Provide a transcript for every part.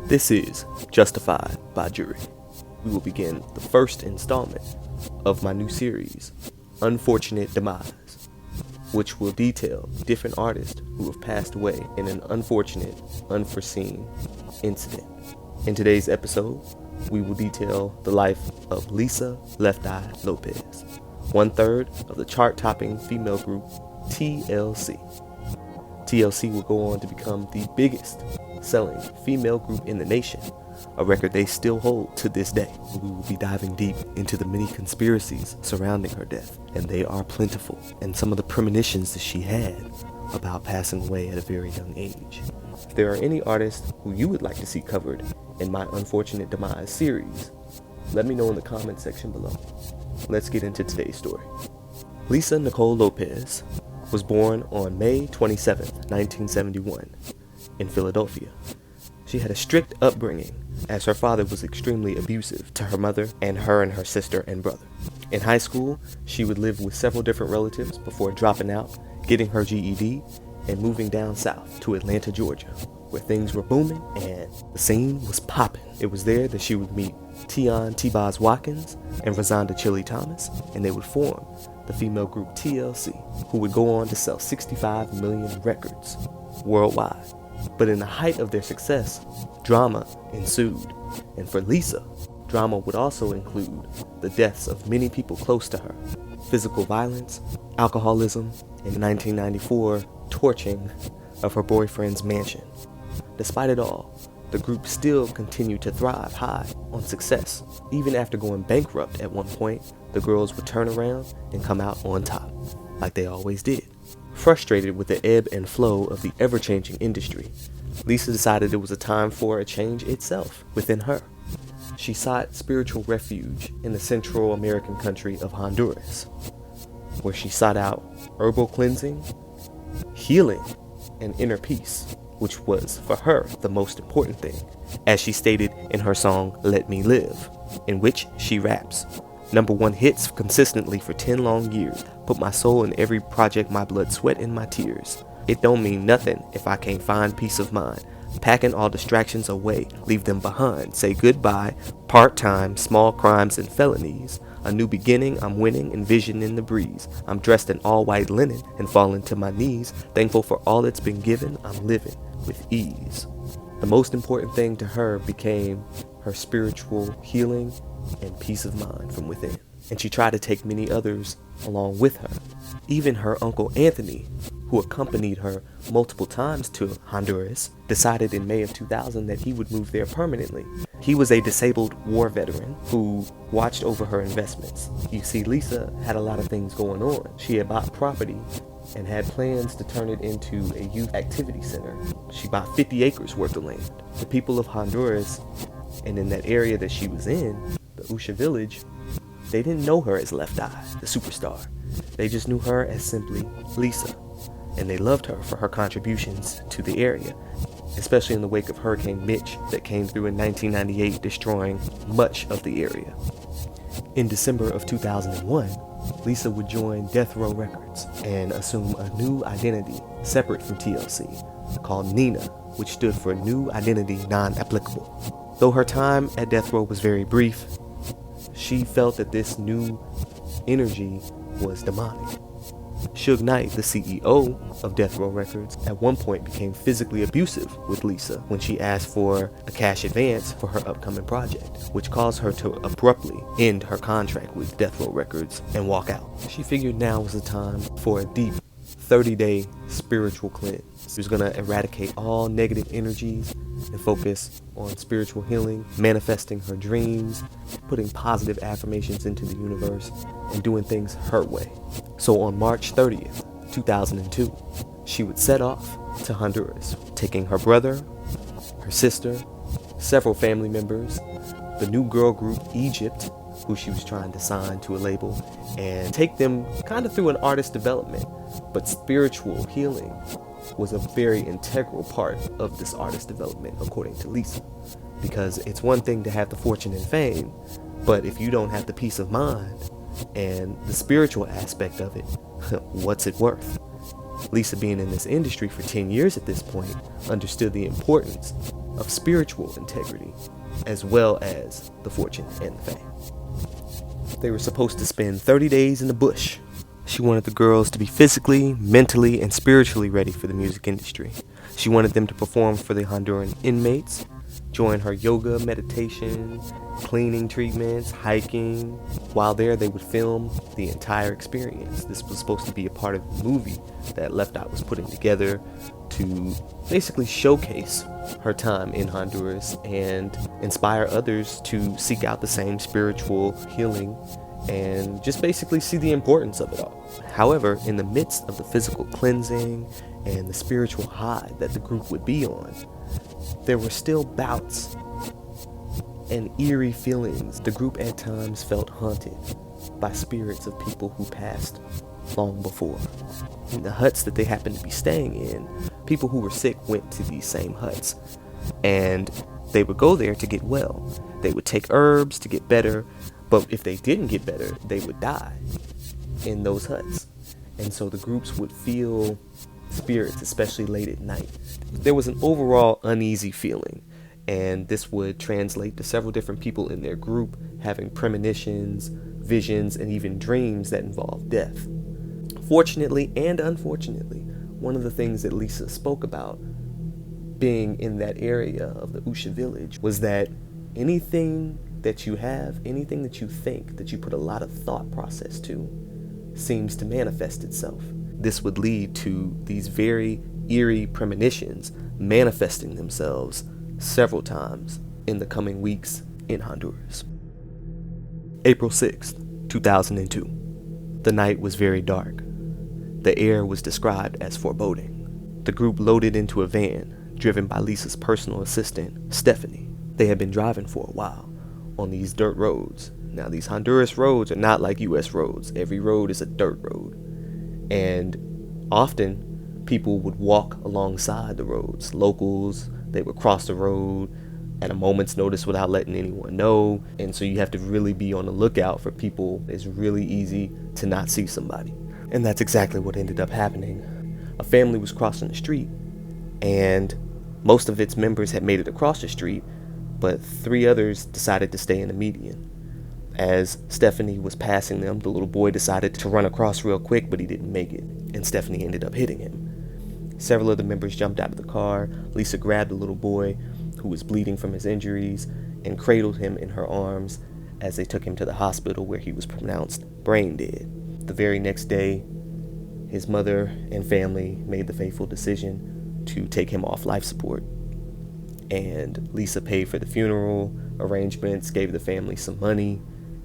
This is Justified by Jury. We will begin the first installment of my new series, Unfortunate Demise, which will detail different artists who have passed away in an unfortunate, unforeseen incident. In today's episode, we will detail the life of Lisa Left Eye Lopes, 1/3 of the chart-topping female group TLC. TLC will go on to become the biggest selling female group in the nation, a record they still hold to this day. We will be diving deep into the many conspiracies surrounding her death, and they are plentiful, and some of the premonitions that she had about passing away at a very young age. If there are any artists who you would like to see covered in my Unfortunate Demise series, let me know in the comment section below. Let's get into today's story. Lisa Nicole Lopes was born on May 27, 1971, in Philadelphia. She had a strict upbringing, as her father was extremely abusive to her mother and her sister and brother. In high school, she would live with several different relatives before dropping out, getting her GED, and moving down south to Atlanta, Georgia, where things were booming and the scene was popping. It was there that she would meet Tion T-Boz Watkins and Razonda Chili Thomas, and they would form the female group TLC, who would go on to sell 65 million records worldwide. But in the height of their success, drama ensued. And for Lisa, drama would also include the deaths of many people close to her, physical violence, alcoholism, and 1994 torching of her boyfriend's mansion. Despite it all, the group still continued to thrive high on success. Even after going bankrupt at one point, the girls would turn around and come out on top, like they always did. Frustrated with the ebb and flow of the ever-changing industry, Lisa decided it was a time for a change itself within her. She sought spiritual refuge in the Central American country of Honduras, where she sought out herbal cleansing, healing, and inner peace, which was, for her, the most important thing, as she stated in her song Let Me Live, in which she raps, #1 hits consistently for 10 long years, put my soul in every project, my blood, sweat, and my tears. It don't mean nothing if I can't find peace of mind. Packing all distractions away, leave them behind, say goodbye, part-time, small crimes and felonies. A new beginning, I'm winning, envisioning the breeze. I'm dressed in all white linen and falling to my knees. Thankful for all that's been given, I'm living with ease. The most important thing to her became her spiritual healing and peace of mind from within. And she tried to take many others along with her. Even her uncle Anthony, who accompanied her multiple times to Honduras, decided in May of 2000 that he would move there permanently. He was a disabled war veteran who watched over her investments. You see, Lisa had a lot of things going on. She had bought property and had plans to turn it into a youth activity center. She bought 50 acres worth of land. The people of Honduras, and in that area that she was in, the Usha village, they didn't know her as Left Eye, the superstar. They just knew her as simply Lisa, and they loved her for her contributions to the area, especially in the wake of Hurricane Mitch that came through in 1998, destroying much of the area. In December of 2001, Lisa would join Death Row Records and assume a new identity separate from TLC, called Nina, which stood for New Identity Non-Applicable. Though her time at Death Row was very brief, she felt that this new energy was demonic. Suge Knight, the CEO of Death Row Records, at one point became physically abusive with Lisa when she asked for a cash advance for her upcoming project, which caused her to abruptly end her contract with Death Row Records and walk out. She figured now was the time for a deep 30-day spiritual cleanse. She was going to eradicate all negative energies and focus on spiritual healing, manifesting her dreams, putting positive affirmations into the universe, and doing things her way. So on March 30th, 2002, she would set off to Honduras, taking her brother, her sister, several family members, the new girl group Egypt, who she was trying to sign to a label, and take them kind of through an artist development. But spiritual healing was a very integral part of this artist development, according to Lisa, because it's one thing to have the fortune and fame, but if you don't have the peace of mind and the spiritual aspect of it, what's it worth? Lisa, being in this industry for 10 years at this point, understood the importance of spiritual integrity, as well as the fortune and the fame. They were supposed to spend 30 days in the bush. She wanted the girls to be physically, mentally, and spiritually ready for the music industry. She wanted them to perform for the Honduran inmates, join her yoga, meditation, cleaning treatments, hiking. While there, they would film the entire experience. This was supposed to be a part of the movie that Left Eye was putting together to basically showcase her time in Honduras and inspire others to seek out the same spiritual healing and just basically see the importance of it all. However, in the midst of the physical cleansing and the spiritual high that the group would be on, there were still bouts and eerie feelings. The group at times felt haunted by spirits of people who passed long before. In the huts that they happened to be staying in, people who were sick went to these same huts, and they would go there to get well. They would take herbs to get better, but if they didn't get better, they would die in those huts. And so the groups would feel spirits, especially late at night. There was an overall uneasy feeling, and this would translate to several different people in their group having premonitions, visions, and even dreams that involved death. Fortunately and unfortunately, one of the things that Lisa spoke about being in that area of the Usha village was that anything that you have, anything that you think, that you put a lot of thought process to, seems to manifest itself. This would lead to these very eerie premonitions manifesting themselves several times in the coming weeks in Honduras. April 6th, 2002. The night was very dark. The air was described as foreboding. The group loaded into a van, driven by Lisa's personal assistant, Stephanie. They had been driving for a while on these dirt roads. Now, these Honduras roads are not like U.S. roads. Every road is a dirt road. And often, people would walk alongside the roads. Locals, they would cross the road at a moment's notice without letting anyone know. And so you have to really be on the lookout for people. It's really easy to not see somebody. And that's exactly what ended up happening. A family was crossing the street, and most of its members had made it across the street, but 3 others decided to stay in the median. As Stephanie was passing them, the little boy decided to run across real quick, but he didn't make it, and Stephanie ended up hitting him. Several of the members jumped out of the car. Lisa grabbed the little boy, who was bleeding from his injuries, and cradled him in her arms as they took him to the hospital, where he was pronounced brain dead. The very next day, his mother and family made the fateful decision to take him off life support. And Lisa paid for the funeral arrangements, gave the family some money,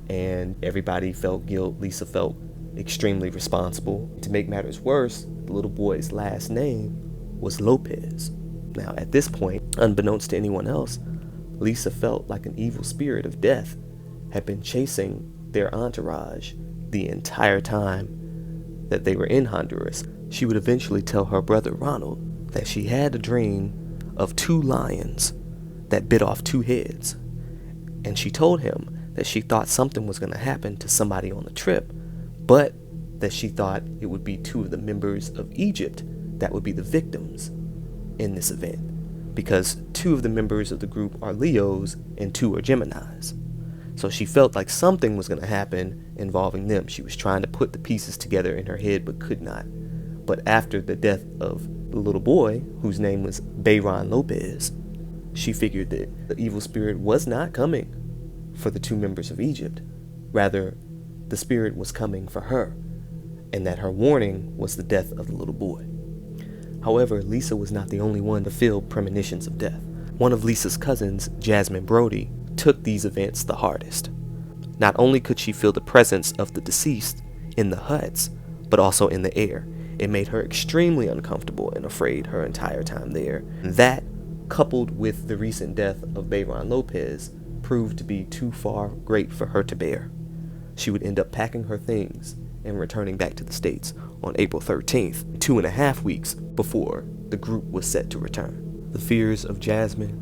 and everybody felt guilt. Lisa felt extremely responsible. To make matters worse, the little boy's last name was Lopes. Now, at this point, unbeknownst to anyone else, Lisa felt like an evil spirit of death had been chasing their entourage the entire time that they were in Honduras. She would eventually tell her brother Ronald that she had a dream of 2 lions that bit off 2 heads. And she told him that she thought something was going to happen to somebody on the trip, but that she thought it would be 2 of the members of Egypt that would be the victims in this event, because 2 of the members of the group are Leos and 2 are Geminis. So she felt like something was going to happen involving them. She was trying to put the pieces together in her head, but could not. But after the death of the little boy, whose name was Bayron Lopes, she figured that the evil spirit was not coming for the 2 members of Egypt. Rather, the spirit was coming for her, and that her warning was the death of the little boy. However, Lisa was not the only one to feel premonitions of death. One of Lisa's cousins, Jasmine Brody, took these events the hardest. Not only could she feel the presence of the deceased in the huts, but also in the air. It made her extremely uncomfortable and afraid her entire time there. That, coupled with the recent death of Bayron Lopes, proved to be too far great for her to bear. She would end up packing her things and returning back to the States on April 13th, 2.5 weeks before the group was set to return. The fears of Jasmine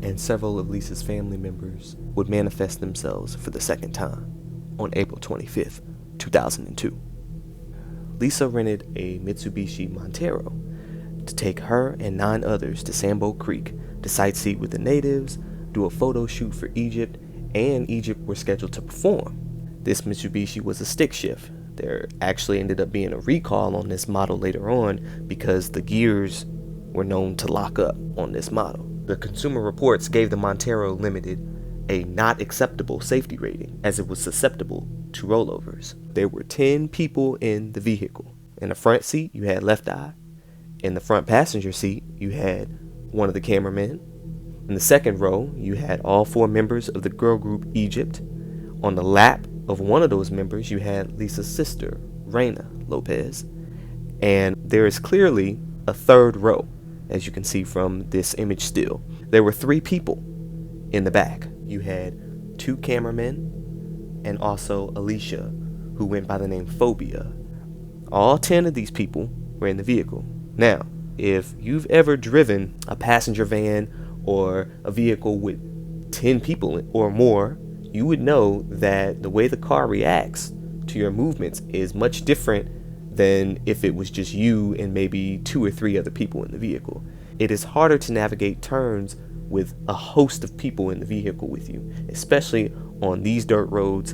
and several of Lisa's family members would manifest themselves for the second time on April 25th, 2002. Lisa rented a Mitsubishi Montero to take her and 9 others to Sambo Creek to sightsee with the natives, do a photo shoot for Egypt, and Egypt were scheduled to perform. This Mitsubishi was a stick shift. There actually ended up being a recall on this model later on because the gears were known to lock up on this model. The Consumer Reports gave the Montero Limited a not acceptable safety rating as it was susceptible to rollovers. There were 10 people in the vehicle. In the front seat, you had Left Eye. In the front passenger seat, you had one of the cameramen. In the second row, you had all 4 members of the girl group Egypt. On the lap of one of those members, you had Lisa's sister, Reina Lopes. And there is clearly a third row, as you can see from this image still. There were 3 people in the back. You had 2 cameramen and also Alicia, who went by the name Phobia. All 10 of these people were in the vehicle. Now, if you've ever driven a passenger van or a vehicle with 10 people or more, you would know that the way the car reacts to your movements is much different than if it was just you and maybe 2 or 3 other people in the vehicle. It is harder to navigate turns with a host of people in the vehicle with you, especially on these dirt roads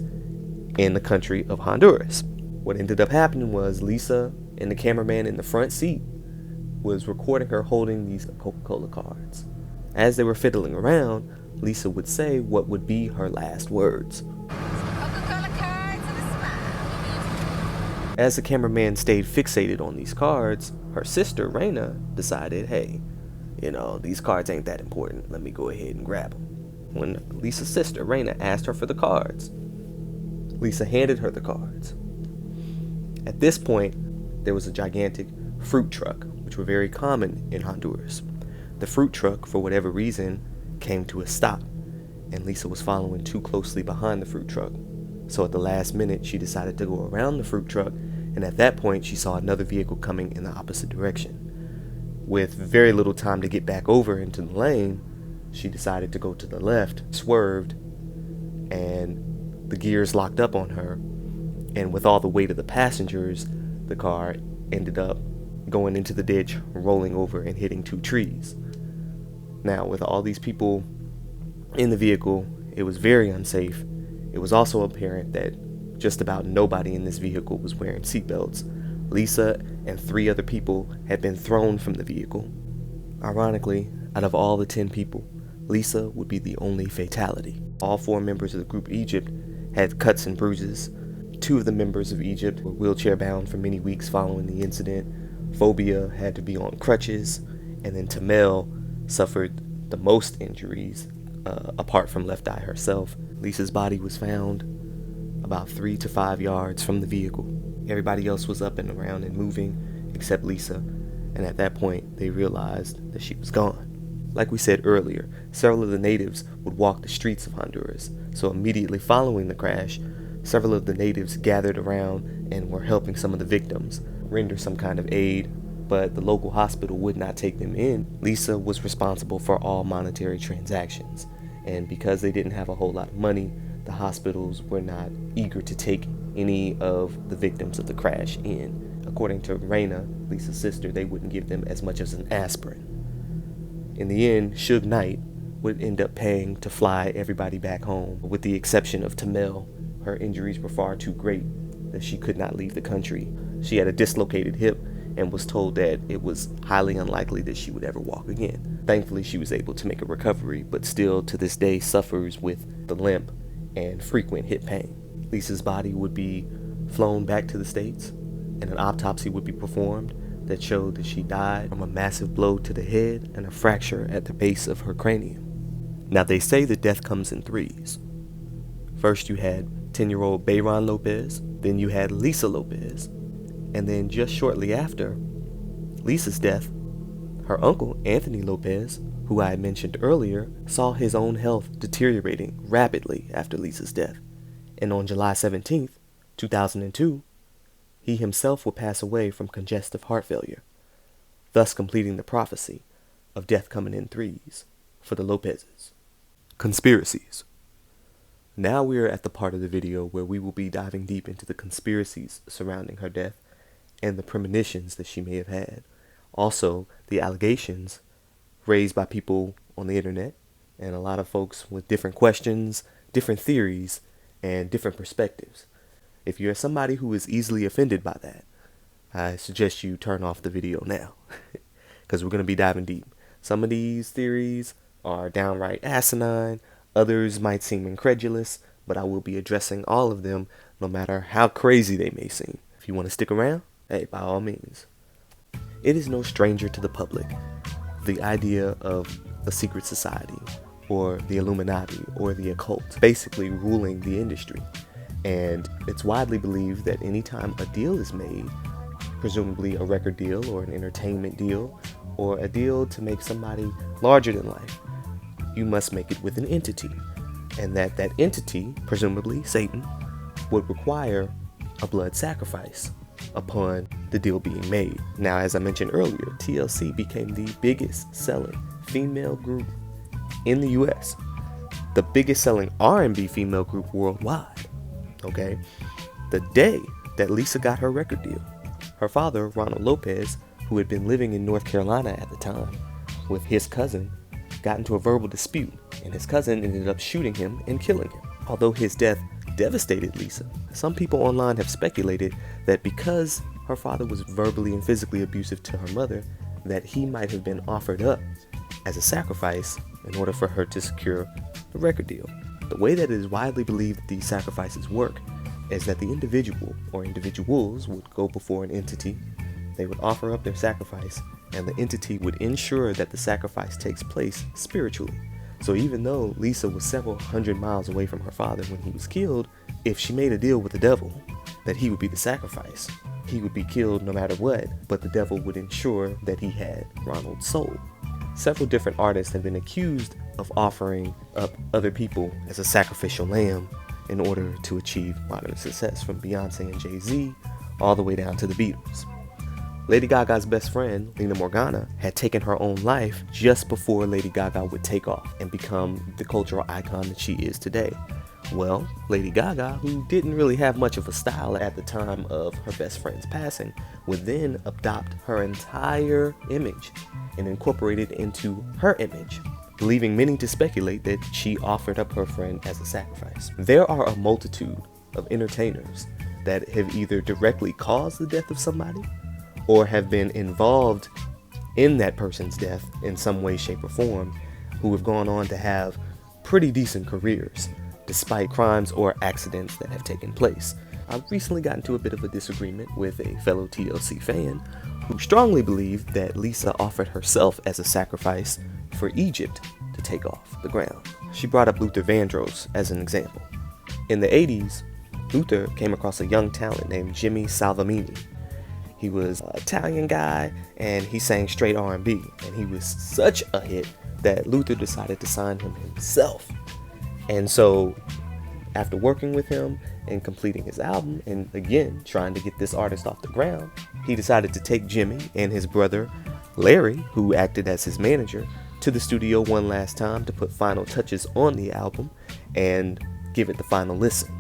in the country of Honduras. What ended up happening was Lisa and the cameraman in the front seat was recording her holding these Coca-Cola cards. As they were fiddling around, Lisa would say what would be her last words. Coca-Cola cards and a smile. As the cameraman stayed fixated on these cards, her sister, Reina, decided, hey, these cards ain't that important. Let me go ahead and grab them. When Lisa's sister, Reina, asked her for the cards, Lisa handed her the cards. At this point, there was a gigantic fruit truck, which were very common in Honduras. The fruit truck, for whatever reason, came to a stop, and Lisa was following too closely behind the fruit truck. So at the last minute, she decided to go around the fruit truck, and at that point, she saw another vehicle coming in the opposite direction. With very little time to get back over into the lane, she decided to go to the left, swerved, and the gears locked up on her, and with all the weight of the passengers, the car ended up going into the ditch, rolling over, and hitting 2 trees. Now, with all these people in the vehicle, it was very unsafe. It was also apparent that just about nobody in this vehicle was wearing seatbelts. Lisa and 3 other people had been thrown from the vehicle. Ironically, out of all the 10 people, Lisa would be the only fatality. All 4 members of the group Egypt had cuts and bruises. 2 of the members of Egypt were wheelchair bound for many weeks following the incident. Phobia had to be on crutches, and then Tamel suffered the most injuries, apart from Left Eye herself. Lisa's body was found about 3 to 5 yards from the vehicle. Everybody else was up and around and moving, except Lisa, and at that point, they realized that she was gone. Like we said earlier, several of the natives would walk the streets of Honduras, so immediately following the crash, several of the natives gathered around and were helping some of the victims render some kind of aid, but the local hospital would not take them in. Lisa was responsible for all monetary transactions, and because they didn't have a whole lot of money, the hospitals were not eager to take any of the victims of the crash in. According to Reina, Lisa's sister, they wouldn't give them as much as an aspirin. In the end, Suge Knight would end up paying to fly everybody back home, with the exception of Tamel. Her injuries were far too great that she could not leave the country. She had a dislocated hip and was told that it was highly unlikely that she would ever walk again. Thankfully, she was able to make a recovery, but still to this day suffers with the limp and frequent hip pain. Lisa's body would be flown back to the States, and an autopsy would be performed that showed that she died from a massive blow to the head and a fracture at the base of her cranium. Now, they say that death comes in 3s. First, you had 10-year-old Bayron Lopes, then you had Lisa Lopes, and then just shortly after Lisa's death, her uncle, Anthony Lopes, who I had mentioned earlier, saw his own health deteriorating rapidly after Lisa's death, and on July 17th, 2002, he himself would pass away from congestive heart failure, thus completing the prophecy of death coming in 3s for the Lopeses. Conspiracies. Now we are at the part of the video where we will be diving deep into the conspiracies surrounding her death and the premonitions that she may have had. Also, the allegations raised by people on the internet, and a lot of folks with different questions, different theories, and different perspectives. If you're somebody who is easily offended by that, I suggest you turn off the video now, because we're going to be diving deep. Some of these theories are downright asinine, others might seem incredulous, but I will be addressing all of them, no matter how crazy they may seem. If you want to stick around, hey, by all means. It is no stranger to the public, the idea of a secret society, or the Illuminati, or the occult, basically ruling the industry. And it's widely believed that anytime a deal is made, presumably a record deal or an entertainment deal, or a deal to make somebody larger than life, you must make it with an entity. And that entity, presumably Satan, would require a blood sacrifice upon the deal being made. Now, as I mentioned earlier, TLC became the biggest selling female group in the US, the biggest selling R&B female group worldwide. Okay, the day that Lisa got her record deal, her father, Ronald Lopes, who had been living in North Carolina at the time with his cousin, got into a verbal dispute, and his cousin ended up shooting him and killing him. Although his death devastated Lisa, some people online have speculated that because her father was verbally and physically abusive to her mother, that he might have been offered up as a sacrifice in order for her to secure the record deal. The way that it is widely believed that these sacrifices work is that the individual or individuals would go before an entity, they would offer up their sacrifice, and the entity would ensure that the sacrifice takes place spiritually. So even though Lisa was several hundred miles away from her father when he was killed, if she made a deal with the devil that he would be the sacrifice, he would be killed no matter what, but the devil would ensure that he had Ronald's soul. Several different artists have been accused of offering up other people as a sacrificial lamb in order to achieve modern success, from Beyonce and Jay-Z all the way down to the Beatles. Lady Gaga's best friend, Lena Morgana, had taken her own life just before Lady Gaga would take off and become the cultural icon that she is today. Well, Lady Gaga, who didn't really have much of a style at the time of her best friend's passing, would then adopt her entire image and incorporate it into her image, leaving many to speculate that she offered up her friend as a sacrifice. There are a multitude of entertainers that have either directly caused the death of somebody or have been involved in that person's death in some way, shape, or form, who have gone on to have pretty decent careers despite crimes or accidents that have taken place. I've recently gotten into a bit of a disagreement with a fellow TLC fan who strongly believed that Lisa offered herself as a sacrifice for Egypt to take off the ground. She brought up Luther Vandross as an example. In the 80s, Luther came across a young talent named Jimmy Salvamini. He was an Italian guy, and he sang straight R&B, and he was such a hit that Luther decided to sign him himself. And so, after working with him and completing his album, and again trying to get this artist off the ground, he decided to take Jimmy and his brother Larry, who acted as his manager, to the studio one last time to put final touches on the album and give it the final listen.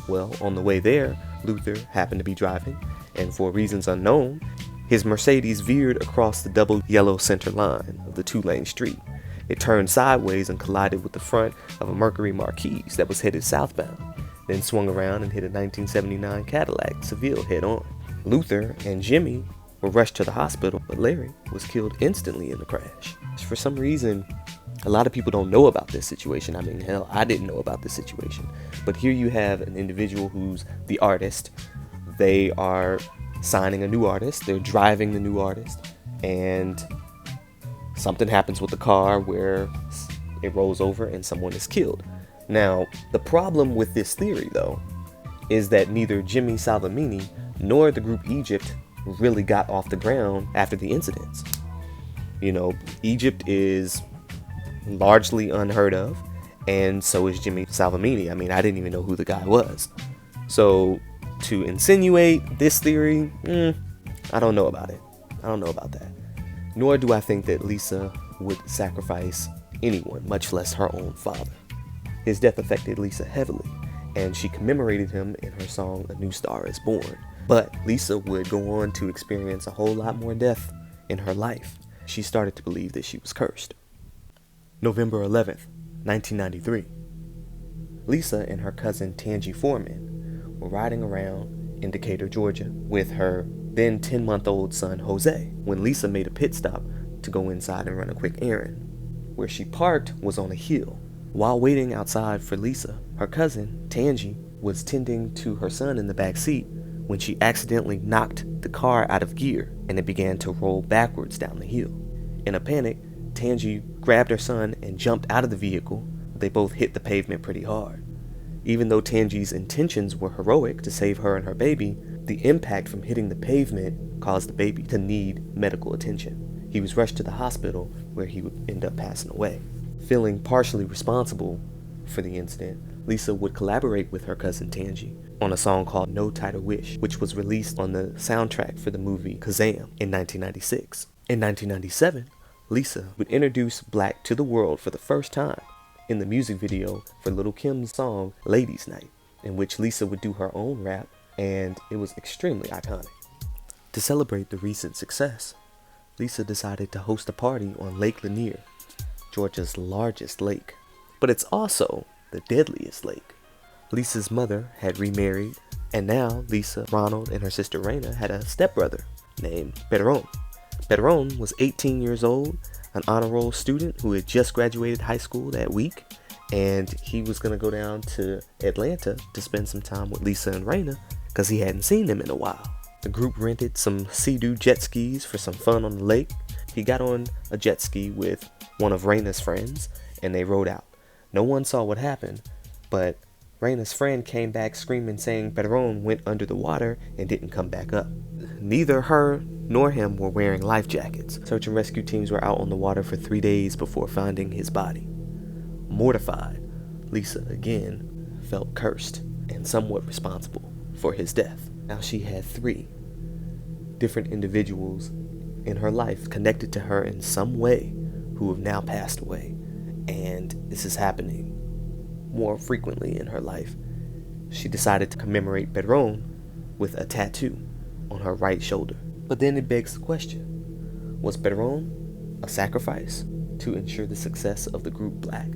Well, on the way there, Luther happened to be driving, and for reasons unknown, his Mercedes veered across the double yellow center line of the two-lane street. It turned sideways and collided with the front of a Mercury Marquise that was headed southbound, then swung around and hit a 1979 Cadillac Seville head-on. Luther and Jimmy were rushed to the hospital, but Larry was killed instantly in the crash. For some reason, a lot of people don't know about this situation. I mean, hell, I didn't know about this situation. But here you have an individual who's the artist. They are signing a new artist. They're driving the new artist. And something happens with the car where it rolls over and someone is killed. Now, the problem with this theory, though, is that neither Jimmy Salvamini nor the group Egypt really got off the ground after the incidents. You know, Egypt is largely unheard of, and so is Jimmy Salvamini. I mean, I didn't even know who the guy was. So to insinuate this theory, I don't know about it. I don't know about that. Nor do I think that Lisa would sacrifice anyone, much less her own father. His death affected Lisa heavily, and she commemorated him in her song A New Star Is Born. But Lisa would go on to experience a whole lot more death in her life. She started to believe that she was cursed. November 11th, 1993. Lisa and her cousin Tangi Foreman were riding around in Decatur, Georgia with her then 10-month-old son Jose when Lisa made a pit stop to go inside and run a quick errand. Where she parked was on a hill. While waiting outside for Lisa, her cousin Tangi was tending to her son in the back seat when she accidentally knocked the car out of gear and it began to roll backwards down the hill. In a panic, Tangi grabbed her son and jumped out of the vehicle. They both hit the pavement pretty hard. Even though Tangi's intentions were heroic to save her and her baby, the impact from hitting the pavement caused the baby to need medical attention. He was rushed to the hospital where he would end up passing away. Feeling partially responsible for the incident, Lisa would collaborate with her cousin Tangi on a song called No Tighter Wish, which was released on the soundtrack for the movie Kazam in 1996. In 1997, Lisa would introduce Black to the world for the first time in the music video for Lil' Kim's song Ladies Night, in which Lisa would do her own rap, and it was extremely iconic. To celebrate the recent success, Lisa decided to host a party on Lake Lanier, Georgia's largest lake, but it's also the deadliest lake. Lisa's mother had remarried, and now Lisa, Ronald, and her sister Raina had a stepbrother named Pedron. Pedron was 18 years old, an honor roll student who had just graduated high school that week, and he was going to go down to Atlanta to spend some time with Lisa and Raina because he hadn't seen them in a while. The group rented some Sea-Doo jet skis for some fun on the lake. He got on a jet ski with one of Raina's friends, and they rode out. No one saw what happened, but Raina's friend came back screaming saying Pedron went under the water and didn't come back up. Neither her nor him were wearing life jackets. Search and rescue teams were out on the water for 3 days before finding his body. Mortified, Lisa again felt cursed and somewhat responsible for his death. Now she had 3 different individuals in her life connected to her in some way who have now passed away, and this is happening more frequently in her life. She decided to commemorate Pedron with a tattoo on her right shoulder. But then it begs the question, was Pedron a sacrifice to ensure the success of the group Black?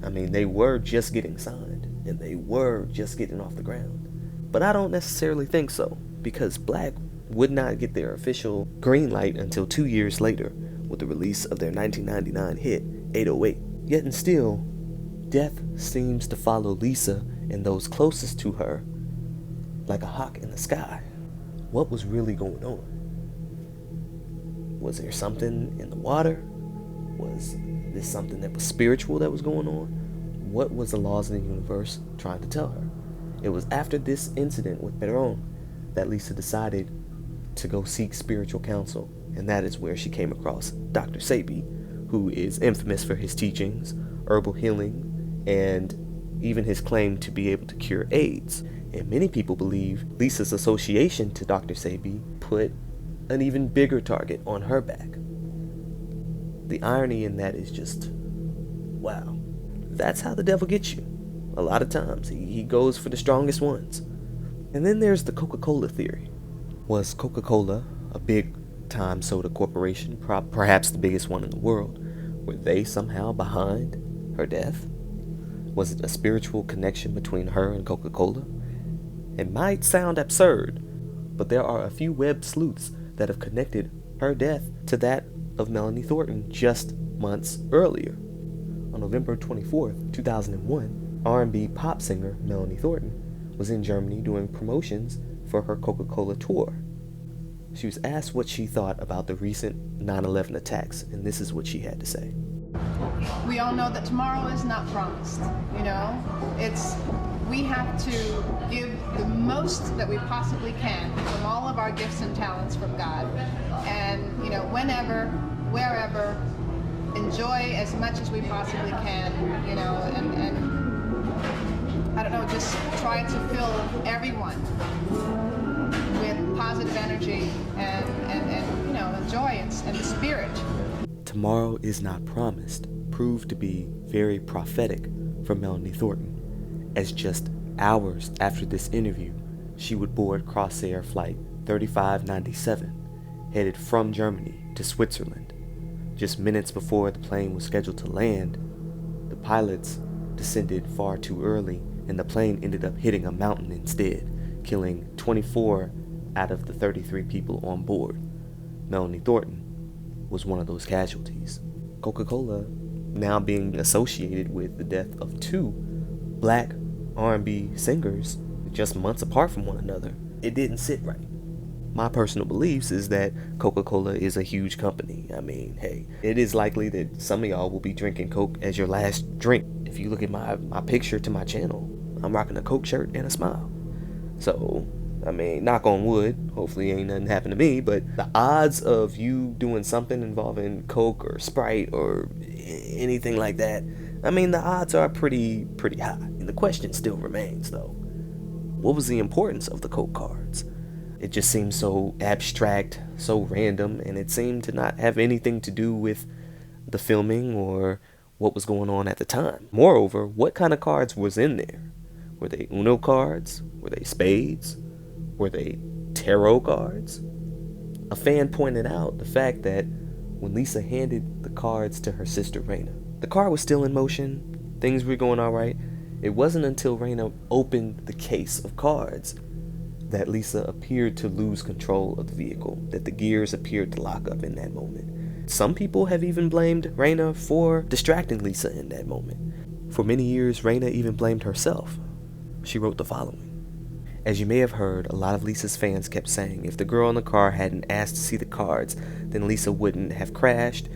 I mean, they were just getting signed, and they were just getting off the ground. But I don't necessarily think so, because Black would not get their official green light until 2 years later with the release of their 1999 hit, 808. Yet and still, death seems to follow Lisa and those closest to her like a hawk in the sky. What was really going on? Was there something in the water? Was this something that was spiritual that was going on? What was the laws of the universe trying to tell her? It was after this incident with Pedron that Lisa decided to go seek spiritual counsel, and that is where she came across Dr. Sebi, who is infamous for his teachings, herbal healing, and even his claim to be able to cure AIDS. And many people believe Lisa's association to Dr. Sebi put an even bigger target on her back. The irony in that is just, wow. That's how the devil gets you. A lot of times, he goes for the strongest ones. And then there's the Coca-Cola theory. Was Coca-Cola a big-time soda corporation, perhaps the biggest one in the world? Were they somehow behind her death? Was it a spiritual connection between her and Coca-Cola? It might sound absurd, but there are a few web sleuths that have connected her death to that of Melanie Thornton just months earlier. On November 24th, 2001, R&B pop singer Melanie Thornton was in Germany doing promotions for her Coca-Cola tour. She was asked what she thought about the recent 9/11 attacks, and this is what she had to say. We all know that tomorrow is not promised, we have to give the most that we possibly can from all of our gifts and talents from God. And, whenever, wherever, enjoy as much as we possibly can, and I don't know, just try to fill everyone with positive energy and joy and the spirit. Tomorrow is not promised proved to be very prophetic for Melanie Thornton, as just hours after this interview, she would board Crossair Flight 3597, headed from Germany to Switzerland, Just minutes before the plane was scheduled to land, the pilots descended far too early and the plane ended up hitting a mountain instead, killing 24 out of the 33 people on board. Melanie Thornton was one of those casualties. Coca-Cola now being associated with the death of two black R&B singers just months apart from one another, it didn't sit right. My personal beliefs is that Coca-Cola is a huge company. I mean, hey, it is likely that some of y'all will be drinking Coke as your last drink. If you look at my picture to my channel, I'm rocking a Coke shirt and a smile. So, I mean, knock on wood, hopefully ain't nothing happen to me, but the odds of you doing something involving Coke or Sprite or anything like that, I mean, the odds are pretty high. And the question still remains, though. What was the importance of the Coke cards? It just seemed so abstract, so random, and it seemed to not have anything to do with the filming or what was going on at the time. Moreover, what kind of cards was in there? Were they Uno cards? Were they spades? Were they tarot cards? A fan pointed out the fact that when Lisa handed the cards to her sister Raina, the car was still in motion, things were going all right. It wasn't until Raina opened the case of cards that Lisa appeared to lose control of the vehicle, that the gears appeared to lock up in that moment. Some people have even blamed Raina for distracting Lisa in that moment. For many years, Raina even blamed herself. She wrote the following. As you may have heard, a lot of Lisa's fans kept saying if the girl in the car hadn't asked to see the cards, then Lisa wouldn't have crashed.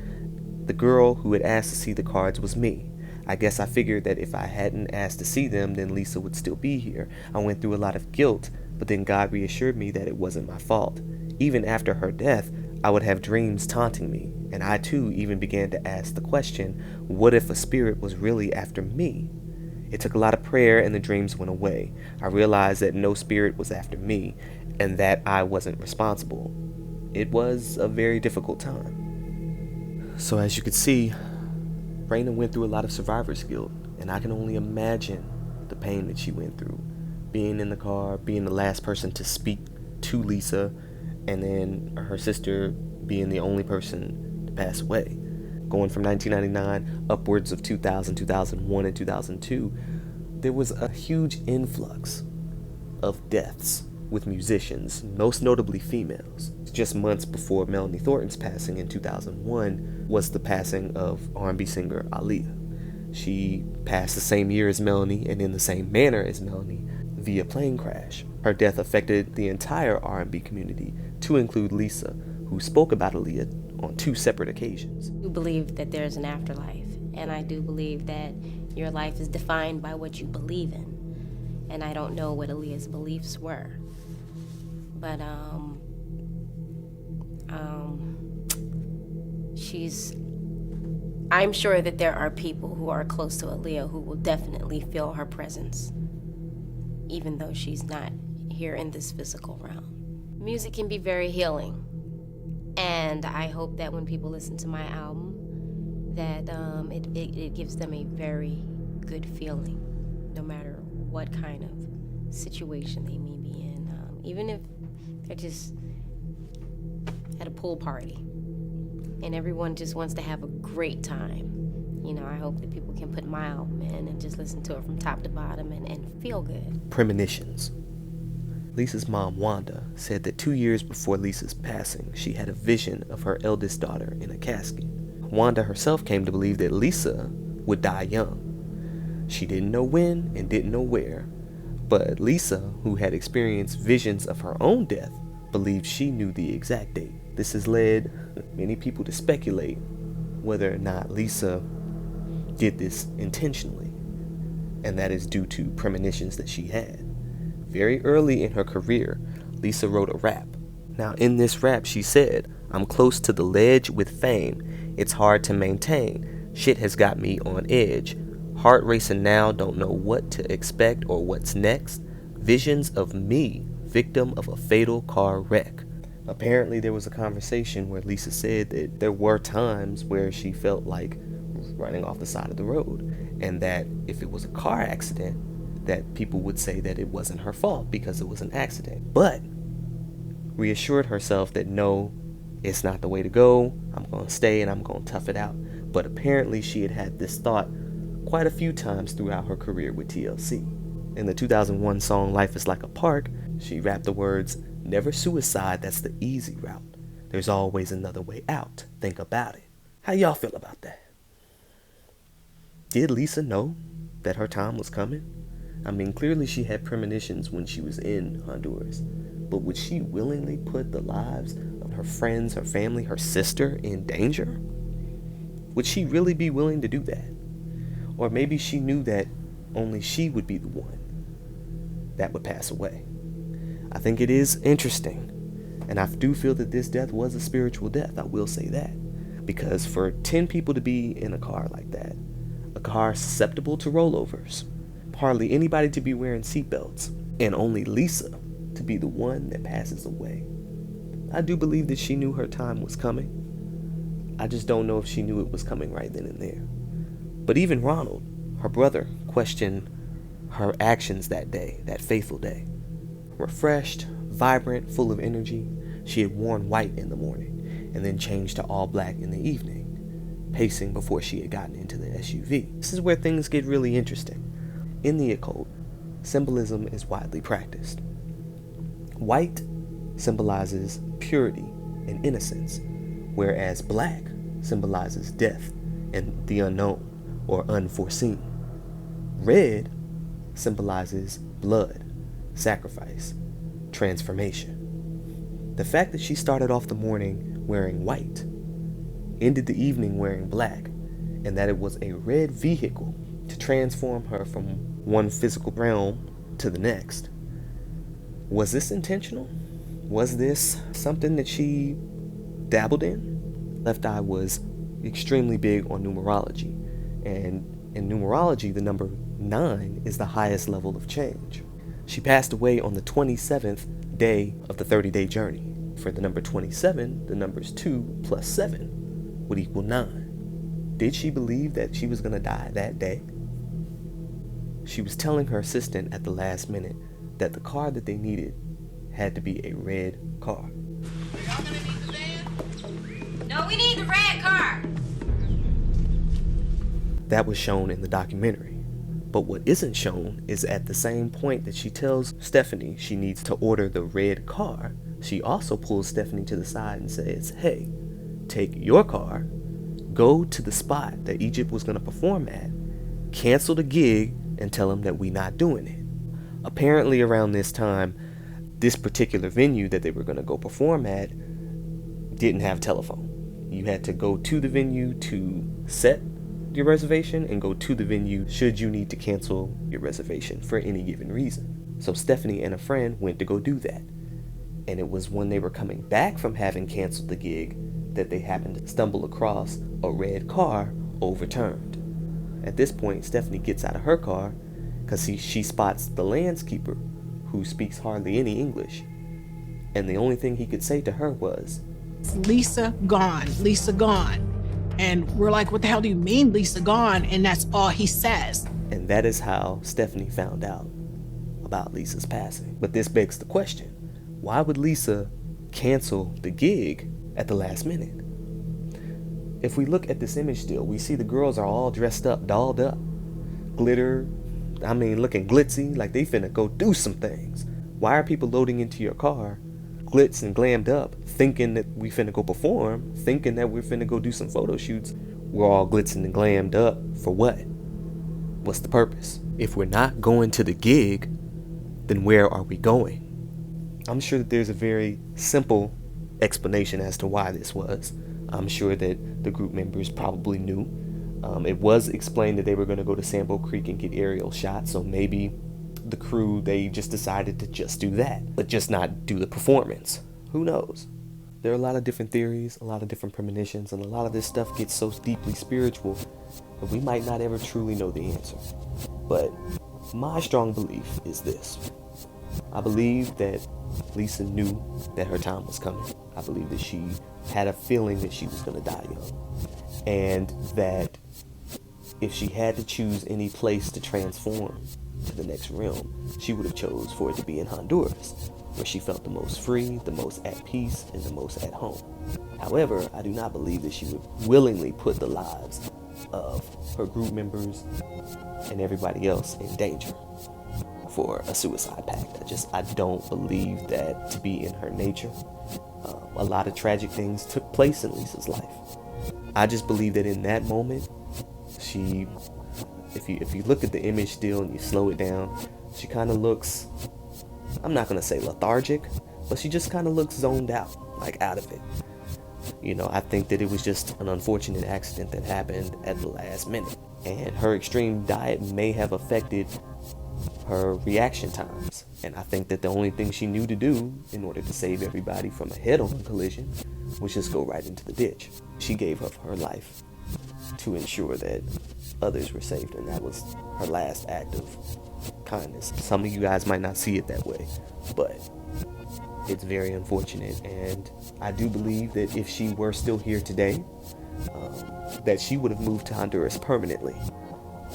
The girl who had asked to see the cards was me. I guess I figured that if I hadn't asked to see them, then Lisa would still be here. I went through a lot of guilt, but then God reassured me that it wasn't my fault. Even after her death, I would have dreams taunting me, and I too even began to ask the question, what if a spirit was really after me? It took a lot of prayer and the dreams went away. I realized that no spirit was after me, and that I wasn't responsible. It was a very difficult time. So as you could see, Raina went through a lot of survivor's guilt, and I can only imagine the pain that she went through. Being in the car, being the last person to speak to Lisa, and then her sister being the only person to pass away. Going from 1999 upwards of 2000, 2001, and 2002, there was a huge influx of deaths with musicians, most notably females. Just months before Melanie Thornton's passing in 2001 was the passing of R&B singer Aaliyah. She passed the same year as Melanie and in the same manner as Melanie via plane crash. Her death affected the entire R&B community, to include Lisa, who spoke about Aaliyah on two separate occasions. I do believe that there's an afterlife, and I do believe that your life is defined by what you believe in. And I don't know what Aaliyah's beliefs were, but I'm sure that there are people who are close to Aaliyah who will definitely feel her presence, even though she's not here in this physical realm. Music can be very healing, and I hope that when people listen to my album, that it gives them a very good feeling, no matter what kind of situation they may be in. Even if they're just at a pool party and everyone just wants to have a great time. You know, I hope that people can put my album in and just listen to it from top to bottom and feel good. Premonitions. Lisa's mom, Wanda, said that 2 years before Lisa's passing, she had a vision of her eldest daughter in a casket. Wanda herself came to believe that Lisa would die young. She didn't know when and didn't know where, but Lisa, who had experienced visions of her own death, believed she knew the exact date. This has led many people to speculate whether or not Lisa did this intentionally, and that is due to premonitions that she had. Very early in her career, Lisa wrote a rap. Now in this rap she said, "I'm close to the ledge with fame. It's hard to maintain. Shit has got me on edge. Heart racing now, don't know what to expect or what's next. Visions of me, victim of a fatal car wreck." Apparently there was a conversation where Lisa said that there were times where she felt like running off the side of the road, and that if it was a car accident, that people would say that it wasn't her fault because it was an accident, but reassured herself that no, It's not the way to go. I'm going to stay and I'm going to tough it out. But apparently she had had this thought quite a few times throughout her career with TLC. In the 2001 song Life is Like a Park, she rapped the words, "Never suicide, that's the easy route. There's always another way out. Think about it." How y'all feel about that? Did Lisa know that her time was coming? I mean, clearly she had premonitions when she was in Honduras, but would she willingly put the lives of her friends, her family, her sister in danger? Would she really be willing to do that? Or maybe she knew that only she would be the one that would pass away. I think it is interesting, and I do feel that this death was a spiritual death. I will say that. Because for 10 people to be in a car like that, a car susceptible to rollovers, hardly anybody to be wearing seatbelts, and only Lisa to be the one that passes away, I do believe that she knew her time was coming. I just don't know if she knew it was coming right then and there. But even Ronald, her brother, questioned her actions that day, that fateful day. Refreshed, vibrant, full of energy, she had worn white in the morning and then changed to all black in the evening, pacing before she had gotten into the SUV. This is where things get really interesting. In the occult, symbolism is widely practiced. White symbolizes purity and innocence, whereas black symbolizes death and the unknown or unforeseen. Red symbolizes blood, sacrifice, transformation. The fact that she started off the morning wearing white, ended the evening wearing black, and that it was a red vehicle to transform her from one physical realm to the next. Was this intentional? Was this something that she dabbled in? Left Eye was extremely big on numerology, and in numerology, the number 9 is the highest level of change. She passed away on the 27th day of the 30-day journey. For the number 27, the numbers 2 plus 7 would equal 9. Did she believe that she was going to die that day? She was telling her assistant at the last minute that the car that they needed had to be a red car. Y'all gonna need the van? No, we need the red car. That was shown in the documentary. But what isn't shown is at the same point that she tells Stephanie she needs to order the red car, she also pulls Stephanie to the side and says, "Hey, take your car, go to the spot that Egypt was going to perform at, cancel the gig, and tell them that we're not doing it." Apparently around this time, this particular venue that they were going to go perform at didn't have telephone. You had to go to the venue to set your reservation and go to the venue should you need to cancel your reservation for any given reason. So Stephanie and a friend went to go do that. And it was when they were coming back from having canceled the gig that they happened to stumble across a red car overturned. At this point, Stephanie gets out of her car because she spots the landscaper, who speaks hardly any English. And the only thing he could say to her was, "Lisa gone, Lisa gone." And we're like, "What the hell do you mean, Lisa gone?" And that's all he says. And that is how Stephanie found out about Lisa's passing. But this begs the question, why would Lisa cancel the gig at the last minute? If we look at this image still, we see the girls are all dressed up, dolled up, glitter, looking glitzy, like they finna go do some things. Why are people loading into your car, glitz and glammed up, thinking that we finna go perform, thinking that we're finna go do some photo shoots? We're all glitzing and glammed up for what? What's the purpose? If we're not going to the gig, then where are we going? I'm sure that there's a very simple explanation as to why this was. I'm sure that the group members probably knew. It was explained that they were going to go to Sambo Creek and get aerial shots, so maybe the crew, they just decided to just do that, but just not do the performance. Who knows? There are a lot of different theories, a lot of different premonitions, and a lot of this stuff gets so deeply spiritual that we might not ever truly know the answer. But my strong belief is this. I believe that Lisa knew that her time was coming. I believe that she had a feeling that she was going to die young. And that if she had to choose any place to transform to the next realm, she would have chose for it to be in Honduras. where she felt the most free, the most at peace, and the most at home. However, I do not believe that she would willingly put the lives of her group members and everybody else in danger for a suicide pact. I don't believe that to be in her nature. A lot of tragic things took place in Lisa's life. I just believe that in that moment, she, if you look at the image still and you slow it down, she kind of looks, I'm not going to say lethargic, but she just kind of looks zoned out, like out of it. You know, I think that it was just an unfortunate accident that happened at the last minute. And her extreme diet may have affected her reaction times. And I think that the only thing she knew to do in order to save everybody from a head-on collision was just go right into the ditch. She gave up her life to ensure that others were saved, and that was her last act of kindness. Some of you guys might not see it that way, but it's very unfortunate, and I do believe that if she were still here today, that she would have moved to Honduras permanently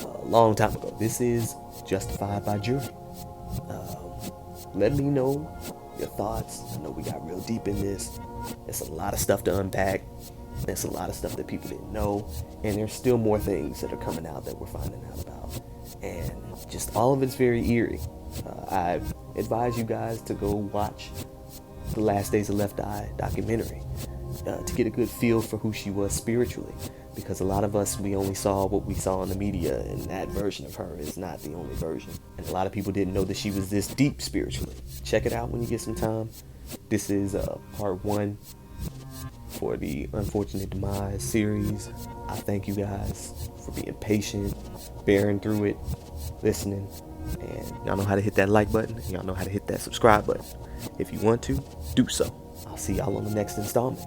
a long time ago. This is justified by jury. Let me know your thoughts. I know we got real deep in this. There's a lot of stuff to unpack. There's a lot of stuff that people didn't know, and there's still more things that are coming out that we're finding out about, and just all of it's very eerie. I advise you guys to go watch the Last Days of Left Eye documentary to get a good feel for who she was spiritually, because a lot of us, we only saw what we saw in the media, and that version of her is not the only version, and a lot of people didn't know that she was this deep spiritually. Check it out when you get some time. This is part 1 for the Unfortunate Demise series. I thank you guys for being patient, bearing through it, listening, and y'all know how to hit that like button, y'all know how to hit that subscribe button. If you want to, do so. I'll see y'all on the next installment.